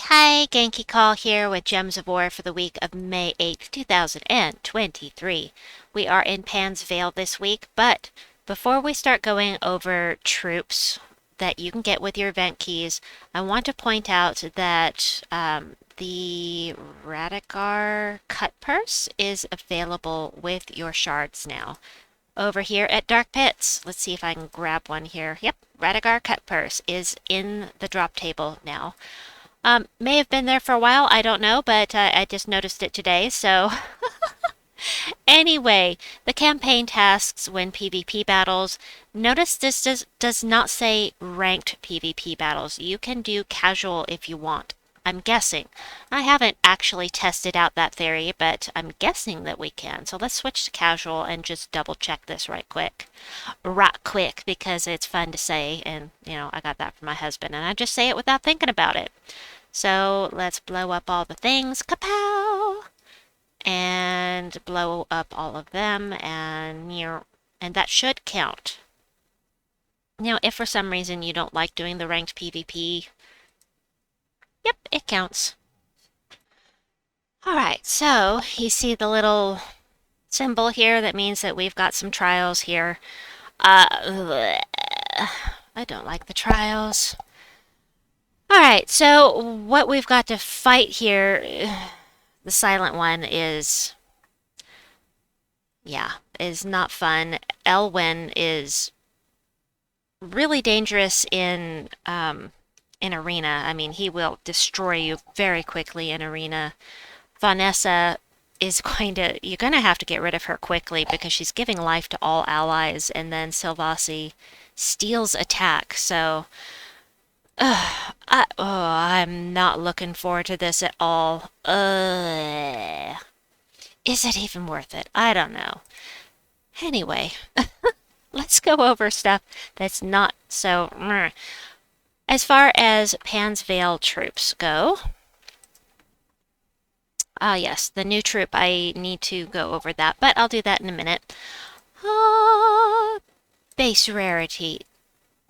Hi, Genki Call here with Gems of War for the week of May 8th, 2023. We are in Pan's Vale this week, but before we start going over troops that you can get with your event keys, I want to point out that the Radigar Cut Purse is available with your shards now. Over here at Dark Pits, let's see if I can grab one here. Yep, Radigar Cut Purse is in the drop table now. May have been there for a while, I don't know, but I just noticed it today, so anyway, the campaign tasks when PvP battles. Notice this does not say ranked PvP battles. You can do casual if you want. I'm guessing. I haven't actually tested out that theory, but I'm guessing that we can. So let's switch to casual and just double check this right quick. Right quick, because it's fun to say, and, I got that from my husband, and I just say it without thinking about it. So let's blow up all the things. Kapow! And blow up all of them, and that should count. If for some reason you don't like doing the ranked PvP, yep, it counts. Alright, so you see the little symbol here that means that we've got some trials here. I don't like the trials. Alright, so what we've got to fight here, the silent one is not fun. Elwyn is really dangerous in arena. I mean, he will destroy you very quickly in arena. Nessa is you're going to have to get rid of her quickly because she's giving life to all allies, and then Silvasi steals attack, so I'm not looking forward to this at all. Is it even worth it? I don't know. Anyway, let's go over stuff that's not so... As far as Pan's Vale troops go... yes, the new troop, I need to go over that, but I'll do that in a minute. Base rarity.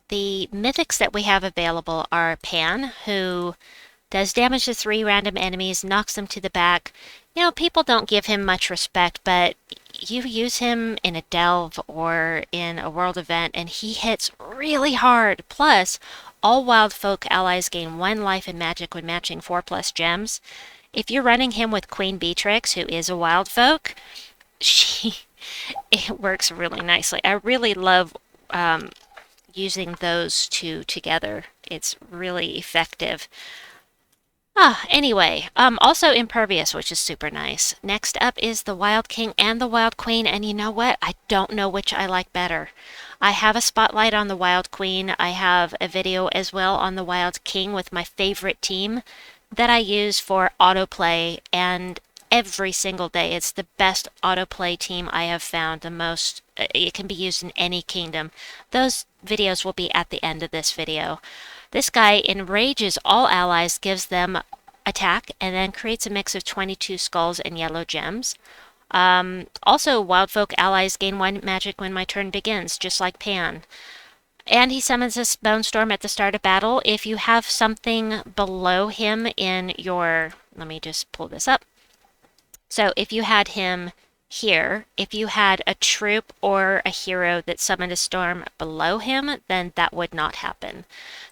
The mythics that we have available are Pan, who does damage to 3 random enemies, knocks them to the back. People don't give him much respect, but you use him in a delve or in a world event, and he hits really hard. Plus, all wild folk allies gain 1 life in magic when matching 4+ gems. If you're running him with Queen Beatrix, who is a wild folk, it works really nicely. I really love using those two together. It's really effective. Anyway, also Impervious, which is super nice. Next up is the Wild King and the Wild Queen, and you know what? I don't know which I like better. I have a spotlight on the Wild Queen. I have a video as well on the Wild King with my favorite team that I use for autoplay, and every single day it's the best autoplay team I have found. The most, it can be used in any kingdom. Those videos will be at the end of this video. This guy enrages all allies, gives them attack, and then creates a mix of 22 skulls and yellow gems. Also, wild folk allies gain 1 magic when my turn begins, just like Pan. And he summons this Bone Storm at the start of battle. If you have something below him in your... Let me just pull this up. So if you had him here, if you had a troop or a hero that summoned a storm below him, then that would not happen.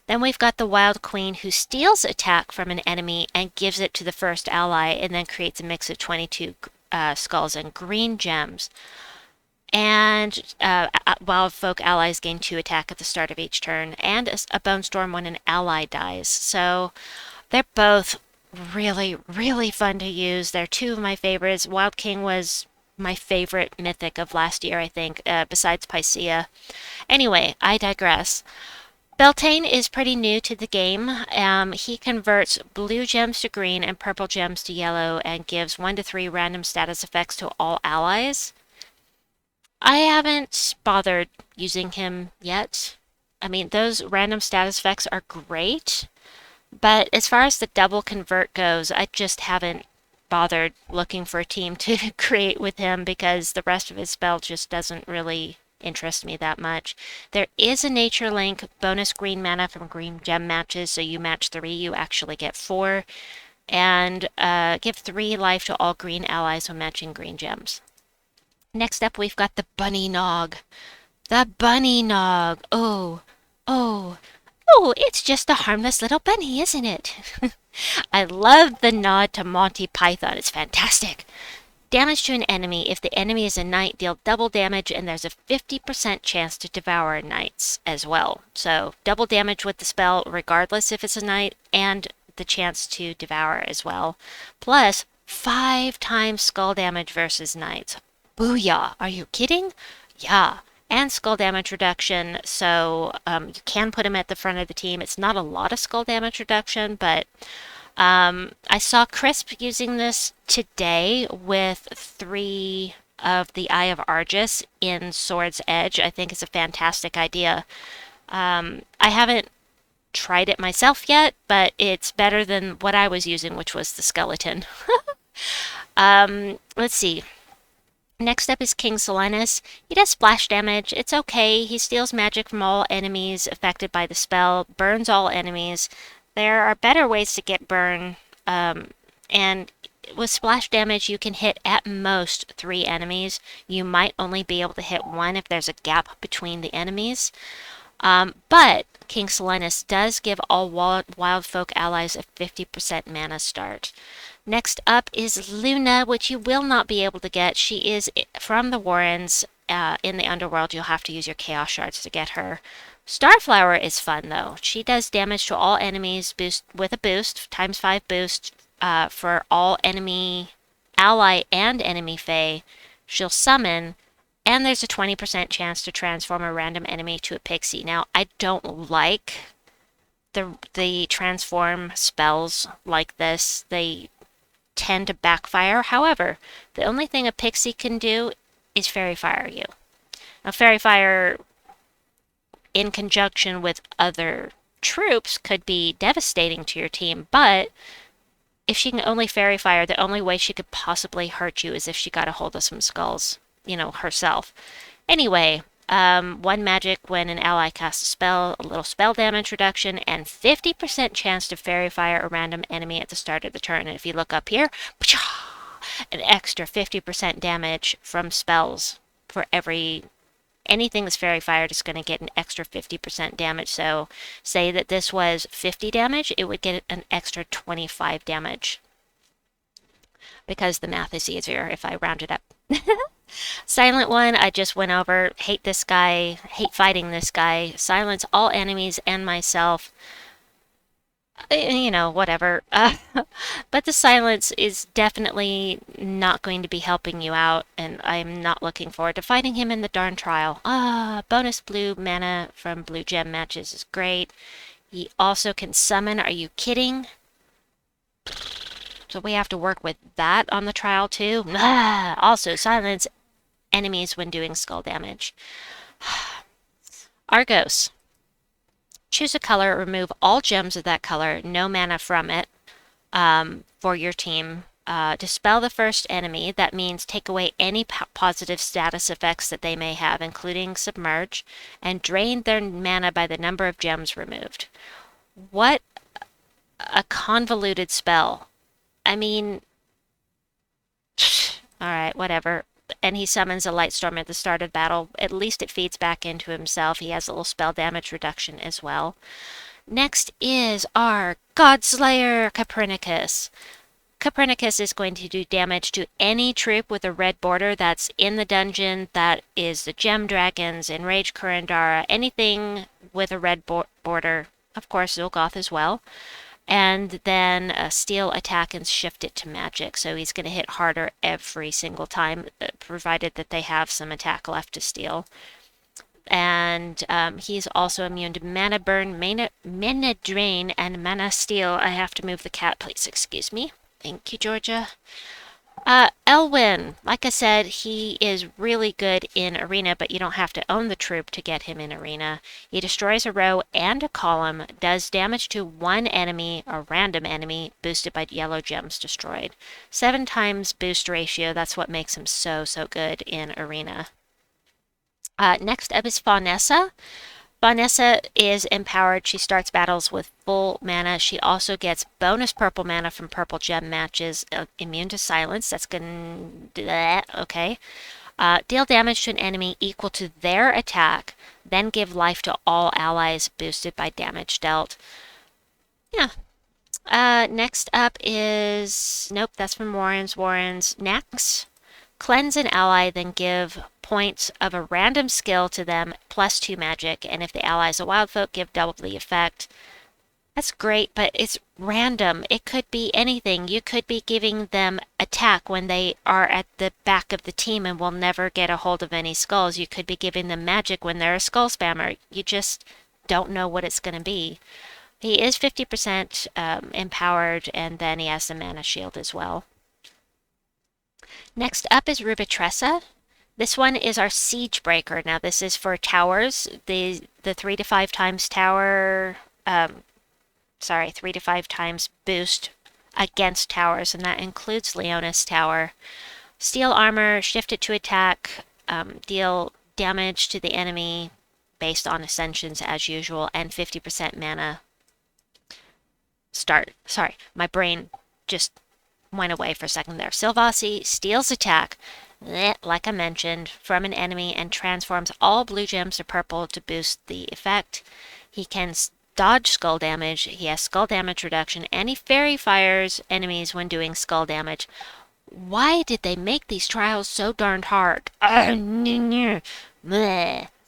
Then we've got the Wild Queen, who steals attack from an enemy and gives it to the first ally, and then creates a mix of 22 skulls and green gems. And wild folk allies gain 2 attack at the start of each turn, and a Bone Storm when an ally dies. So they're both really, really fun to use. They're 2 of my favorites. Wild King was my favorite mythic of last year, I think, besides Pycea. Anyway, I digress. Beltane is pretty new to the game. He converts blue gems to green and purple gems to yellow and gives 1 to 3 random status effects to all allies. I haven't bothered using him yet. I mean, those random status effects are great, but as far as the double convert goes, I just haven't bothered looking for a team to create with him because the rest of his spell just doesn't really interest me that much. There is a nature link, bonus green mana from green gem matches, so you match 3, you actually get 4, and give 3 life to all green allies when matching green gems. Next up, we've got the Bunny Nog. The Bunny Nog. Oh, oh, oh, it's just a harmless little bunny, isn't it? I love the nod to Monty Python. It's fantastic. Damage to an enemy. If the enemy is a knight, deal double damage, and there's a 50% chance to devour knights as well. So double damage with the spell, regardless if it's a knight, and the chance to devour as well. Plus 5 times skull damage versus knights. Booyah! Are you kidding? Yeah. And skull damage reduction, so you can put him at the front of the team. It's not a lot of skull damage reduction, but I saw Crisp using this today with 3 of the Eye of Argos in Sword's Edge. I think it's a fantastic idea. I haven't tried it myself yet, but it's better than what I was using, which was the skeleton. Let's see. Next up is King Salinas. He does splash damage. It's okay. He steals magic from all enemies affected by the spell, burns all enemies. There are better ways to get burn, and with splash damage you can hit at most 3 enemies. You might only be able to hit 1 if there's a gap between the enemies. But King Salinas does give all wild folk allies a 50% mana start. Next up is Luna, which you will not be able to get. She is from the Warrens. In the Underworld, you'll have to use your Chaos Shards to get her. Starflower is fun, though. She does damage to all enemies with a boost, times 5 boost, for all enemy ally and enemy fae. She'll summon, and there's a 20% chance to transform a random enemy to a pixie. Now, I don't like the transform spells like this. They tend to backfire. However, the only thing a pixie can do is fairy fire you. Now, fairy fire in conjunction with other troops could be devastating to your team, but if she can only fairy fire, the only way she could possibly hurt you is if she got a hold of some skulls, herself. Anyway, 1 magic when an ally casts a spell, a little spell damage reduction, and 50% chance to fairy fire a random enemy at the start of the turn. And if you look up here, an extra 50% damage from spells for anything that's fairy fired is going to get an extra 50% damage. So say that this was 50 damage, it would get an extra 25 damage. Because the math is easier if I round it up. Silent one, I just went over. Hate this guy. Hate fighting this guy. Silence all enemies and myself. Whatever. But the silence is definitely not going to be helping you out, and I'm not looking forward to fighting him in the darn trial. Bonus blue mana from blue gem matches is great. He also can summon. Are you kidding? So we have to work with that on the trial too. Also, silence enemies when doing skull damage. Argos. Choose a color, remove all gems of that color, no mana from it, for your team. Dispel the first enemy. That means take away any positive status effects that they may have, including submerge, and drain their mana by the number of gems removed. What a convoluted spell. I mean, alright, whatever. And he summons a light storm at the start of battle. At least it feeds back into himself. He has a little spell damage reduction as well. Next is our Godslayer Copernicus. Copernicus is going to do damage to any troop with a red border that's in the dungeon. That is the Gem Dragons, Enraged Kurandara, anything with a red border. Of course, Zolgoth as well. And then a steel attack and shift it to magic. So he's going to hit harder every single time, provided that they have some attack left to steal. And he's also immune to mana burn, mana drain, and mana steal. I have to move the cat, please excuse me. Thank you, Georgia. Elwyn, like I said, he is really good in Arena, but you don't have to own the troop to get him in Arena. He destroys a row and a column, does damage to 1 enemy, a random enemy, boosted by yellow gems destroyed. 7 times boost ratio, that's what makes him so good in Arena. Next up is Nessa. Nessa is empowered. She starts battles with full mana. She also gets bonus purple mana from purple gem matches, immune to silence. That's going to do that. Okay. Deal damage to an enemy equal to their attack, then give life to all allies boosted by damage dealt. Yeah. Next up is... Nope, that's from Warren's. Next. Cleanse an ally, then give points of a random skill to them, +2 magic, and if the ally is a wild folk, give double the effect. That's great, but it's random. It could be anything. You could be giving them attack when they are at the back of the team and will never get a hold of any skulls. You could be giving them magic when they're a skull spammer. You just don't know what it's going to be. He is 50% empowered, and then he has the mana shield as well. Next up is Tressa. This one is our Siege Breaker. Now this is for towers. The 3 to 5 times tower... 3 to 5 times boost against towers, and that includes Leona's tower. Steel armor, shift it to attack, deal damage to the enemy based on ascensions as usual, and 50% mana. Sorry, my brain just went away for a second there. Silvasi steals attack, like I mentioned, from an enemy and transforms all blue gems to purple to boost the effect. He can dodge skull damage, he has skull damage reduction, and he fairy fires enemies when doing skull damage. Why did they make these trials so darned hard?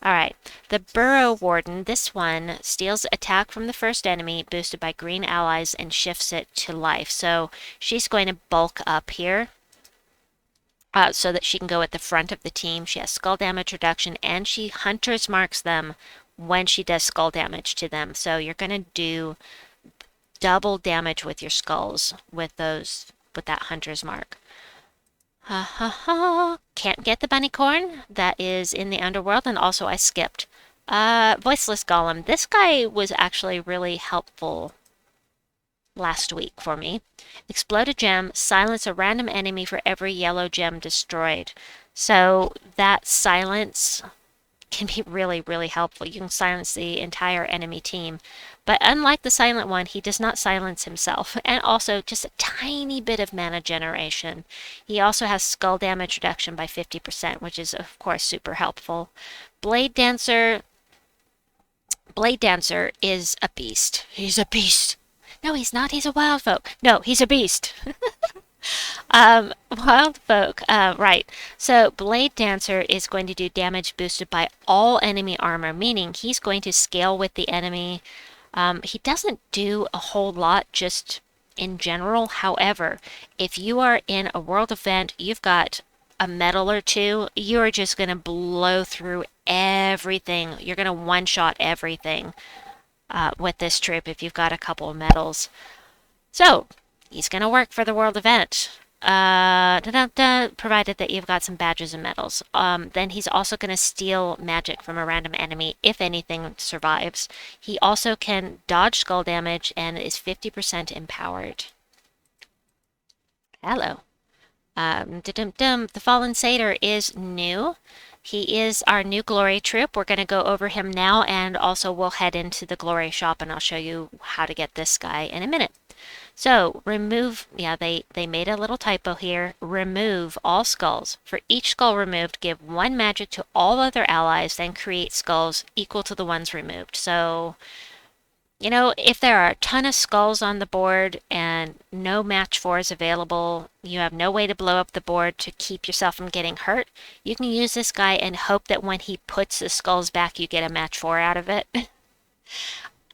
Alright, the Burrow Warden, this one steals attack from the first enemy, boosted by green allies, and shifts it to life. So she's going to bulk up here so that she can go at the front of the team. She has skull damage reduction, and she Hunter's Marks them when she does skull damage to them. So you're going to do double damage with your skulls with that Hunter's Mark. Ha ha ha. Can't get the bunny corn. That is in the underworld, and also I skipped. Voiceless Gollum. This guy was actually really helpful last week for me. Explode a gem, silence a random enemy for every yellow gem destroyed. So that silence can be really, really helpful. You can silence the entire enemy team. But unlike the silent one, he does not silence himself. And also just a tiny bit of mana generation. He also has skull damage reduction by 50%, which is, of course, super helpful. Blade Dancer is a beast. He's a beast. No, he's not. He's a wild folk. No, he's a beast. Wild folk, right. So Blade Dancer is going to do damage boosted by all enemy armor, meaning he's going to scale with the enemy. He doesn't do a whole lot just in general. However, if you are in a world event, you've got a medal or two, you're just going to blow through everything. You're going to one-shot everything with this troop if you've got a couple of medals. So, he's going to work for the world event, provided that you've got some badges and medals. Then he's also going to steal magic from a random enemy if anything survives. He also can dodge skull damage and is 50% empowered. Hello. The Fallen Seder is new. He is our new glory troop. We're going to go over him now, and also we'll head into the glory shop, and I'll show you how to get this guy in a minute. So, remove, they made a little typo here. Remove all skulls. For each skull removed, give 1 magic to all other allies, then create skulls equal to the ones removed. So, you know, if there are a ton of skulls on the board and no match 4 is available, you have no way to blow up the board to keep yourself from getting hurt, you can use this guy and hope that when he puts the skulls back, you get a match 4 out of it.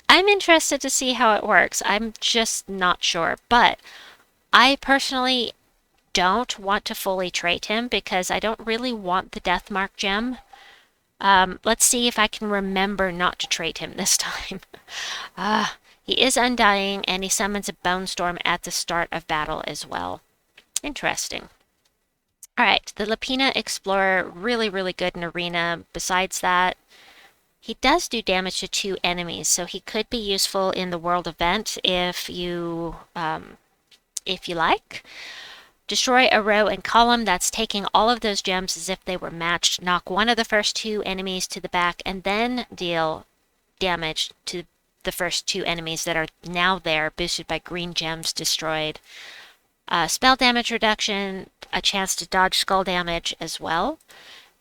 I'm interested to see how it works. I'm just not sure. But I personally don't want to fully trait him because I don't really want the Death Mark gem. Let's see if I can remember not to trait him this time. He is undying, and he summons a bone storm at the start of battle as well. Interesting. Alright, the Lapina Explorer, really, really good in Arena. Besides that, he does do damage to 2 enemies, so he could be useful in the world event if you like. Destroy a row and column. That's taking all of those gems as if they were matched. Knock one of the first 2 enemies to the back and then deal damage to the first 2 enemies that are now there, boosted by green gems destroyed. Spell damage reduction, a chance to dodge skull damage as well.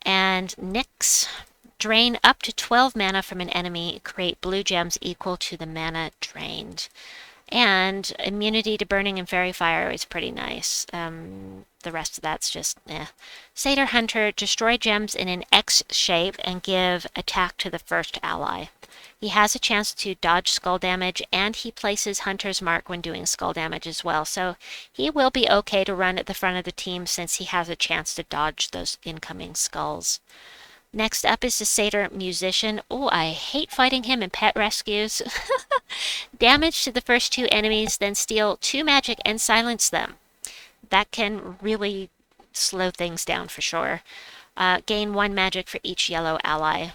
And Nyx, drain up to 12 mana from an enemy, create blue gems equal to the mana drained. And immunity to burning and fairy fire is pretty nice. The rest of that's just eh. Seder Hunter, destroy gems in an X shape and give attack to the first ally. He has a chance to dodge skull damage, and he places Hunter's Mark when doing skull damage as well. So he will be okay to run at the front of the team since he has a chance to dodge those incoming skulls. Next up is the Seder Musician. Oh, I hate fighting him in pet rescues. Damage to the first 2 enemies, then steal 2 magic and silence them. That can really slow things down for sure. Gain 1 magic for each yellow ally.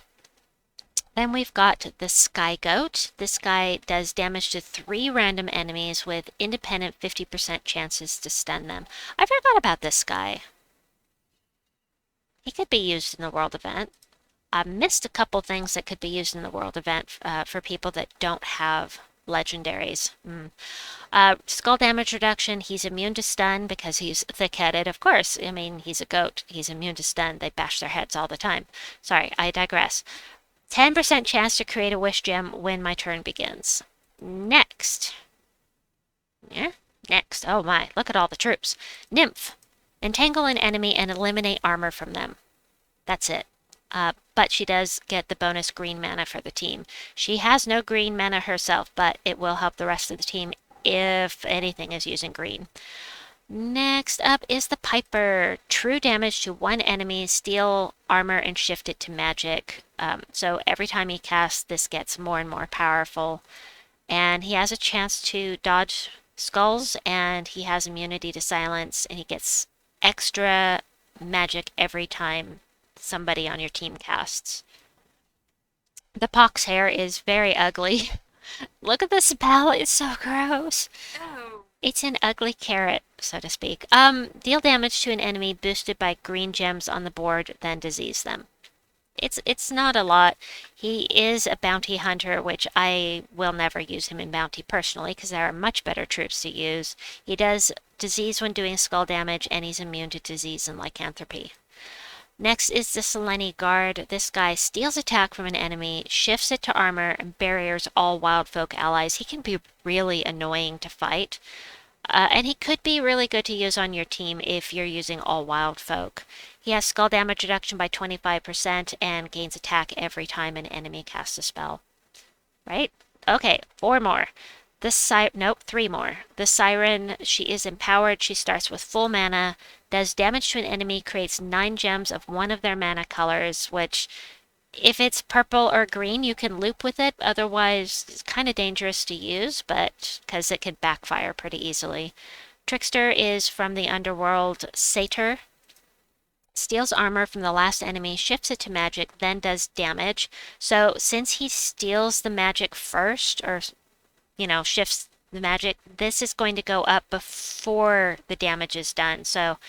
Then we've got the Sky Goat. This guy does damage to 3 random enemies with independent 50% chances to stun them. I forgot about this guy. He could be used in the world event. I missed a couple things that could be used in the world event for people that don't have legendaries. Skull damage reduction. He's immune to stun because he's thick-headed. Of course, I mean, he's a goat. He's immune to stun. They bash their heads all the time. Sorry, I digress. 10% chance to create a wish gem when my turn begins. Next. Next. Oh my, look at all the troops. Nymph. Entangle an enemy and eliminate armor from them. That's it. But she does get the bonus green mana for the team. She has no green mana herself, but it will help the rest of the team if anything is using green. Next up is the Piper. True damage to 1 enemy, steal armor, and shift it to magic. So every time he casts, this gets more and more powerful. And he has a chance to dodge skulls, and he has immunity to silence, and he gets extra magic every time somebody on your team casts. The Pox hair is very ugly. Look at the spell, it's so gross. Oh. It's an ugly carrot, so to speak. Deal damage to an enemy boosted by green gems on the board, then disease them. It's not a lot. He is a bounty hunter, which I will never use him in bounty personally because there are much better troops to use. He does disease when doing skull damage, and he's immune to disease and lycanthropy. Next is the Seleni Guard. This guy steals attack from an enemy, shifts it to armor, and barriers all wild folk allies. He can be really annoying to fight. And he could be really good to use on your team if you're using all wild folk. He has skull damage reduction by 25% and gains attack every time an enemy casts a spell. Right? Okay, 4 more. Nope, 3 more. The Siren, she is empowered. She starts with full mana, does damage to an enemy, creates 9 gems of one of their mana colors, which, if it's purple or green, you can loop with it. Otherwise, it's kind of dangerous to use, but because it could backfire pretty easily. Trickster is from the underworld. Satyr steals armor from the last enemy, shifts it to magic, then does damage. So since he steals the magic first, or shifts the magic, this is going to go up before the damage is done. So,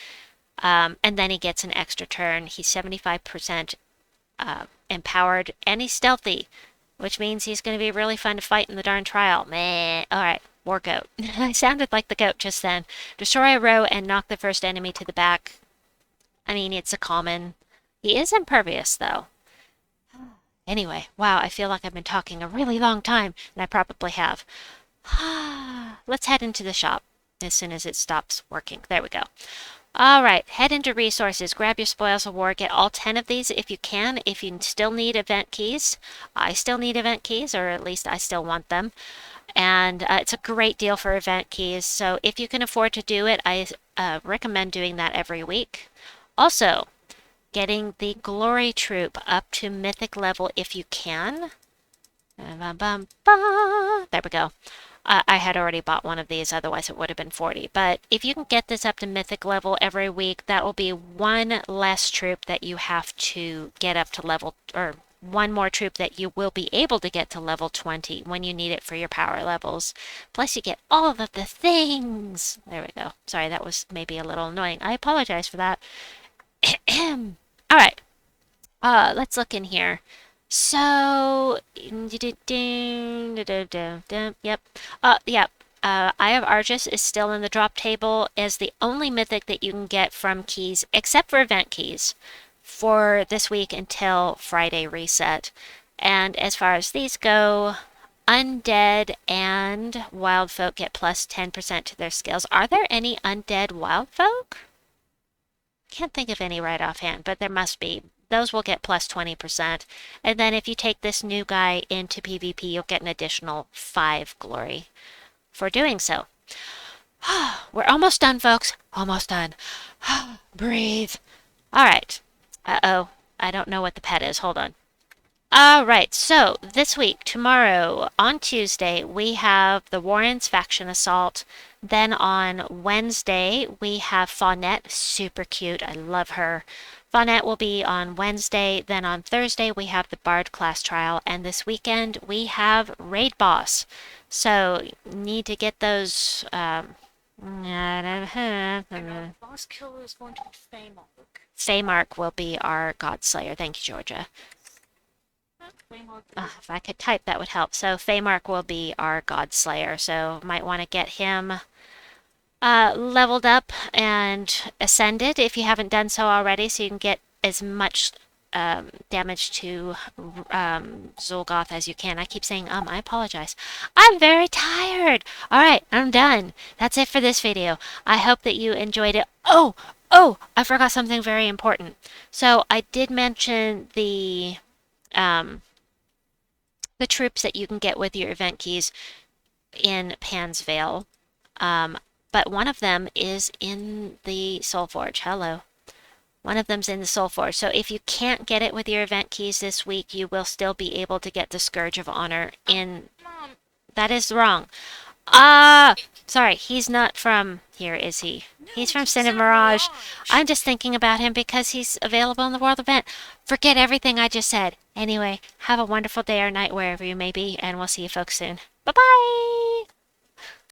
and then he gets an extra turn. He's 75% empowered, and he's stealthy, which means he's going to be really fun to fight in the darn trial. Meh. Alright, War Goat. I sounded like the goat just then. Destroy a row and knock the first enemy to the back. I mean, it's a common. He is impervious, though. Anyway, wow, I feel like I've been talking a really long time, and I probably have. Let's head into the shop as soon as it stops working. There we go. Alright, head into resources, grab your spoils of war, get all 10 of these if you can. If you still need event keys, I still need event keys, or at least I still want them. And it's a great deal for event keys, so if you can afford to do it, I recommend doing that every week. Also, getting the Glory Troop up to Mythic level if you can. There we go. I had already bought one of these, otherwise it would have been 40. But if you can get this up to Mythic level every week, that will be 1 less troop that you have to get up to level, or one more troop that you will be able to get to level 20 when you need it for your power levels. Plus, you get all of the things. There we go. Sorry, that was maybe a little annoying. I apologize for that. All right. Let's look in here. So, yep. Yep. Eye of Argos is still in the drop table as the only mythic that you can get from keys, except for event keys, for this week until Friday reset. And as far as these go, undead and wild folk get plus 10% to their skills. Are there any undead wild folk? Can't think of any right offhand, but there must be. Those will get plus 20%. And then if you take this new guy into PvP, you'll get an additional 5 glory for doing so. We're almost done, folks. Almost done. Breathe. All right. Uh-oh. I don't know what the pet is. Hold on. All right. So this week, tomorrow, on Tuesday, we have the Warren's Faction Assault. Then on Wednesday, we have Fawnette. Super cute. I love her. Fawnette will be on Wednesday. Then on Thursday, we have the Bard class trial. And this weekend, we have Raid Boss. So, need to get those. Boss killer is going to be Feymark. Feymark will be our Godslayer. Thank you, Georgia. If I could type, that would help. So, Feymark will be our Godslayer. So, might want to get him leveled up and ascended if you haven't done so already, so you can get as much damage to Zolgoth as you can. I keep saying I apologize. I'm very tired. All right, I'm done. That's it for this video. I hope that you enjoyed it. Oh, I forgot something very important. So I did mention the troops that you can get with your event keys in Pan's Vale. But one of them is in the Soul Forge. Hello. One of them's in the Soul Forge. So if you can't get it with your event keys this week, you will still be able to get the Scourge of Honor in... Mom. That is wrong. Sorry, he's not from here, is he? No, He's from Seder Mirage. I'm just thinking about him because he's available in the World Event. Forget everything I just said. Anyway, have a wonderful day or night wherever you may be, and we'll see you folks soon. Bye-bye!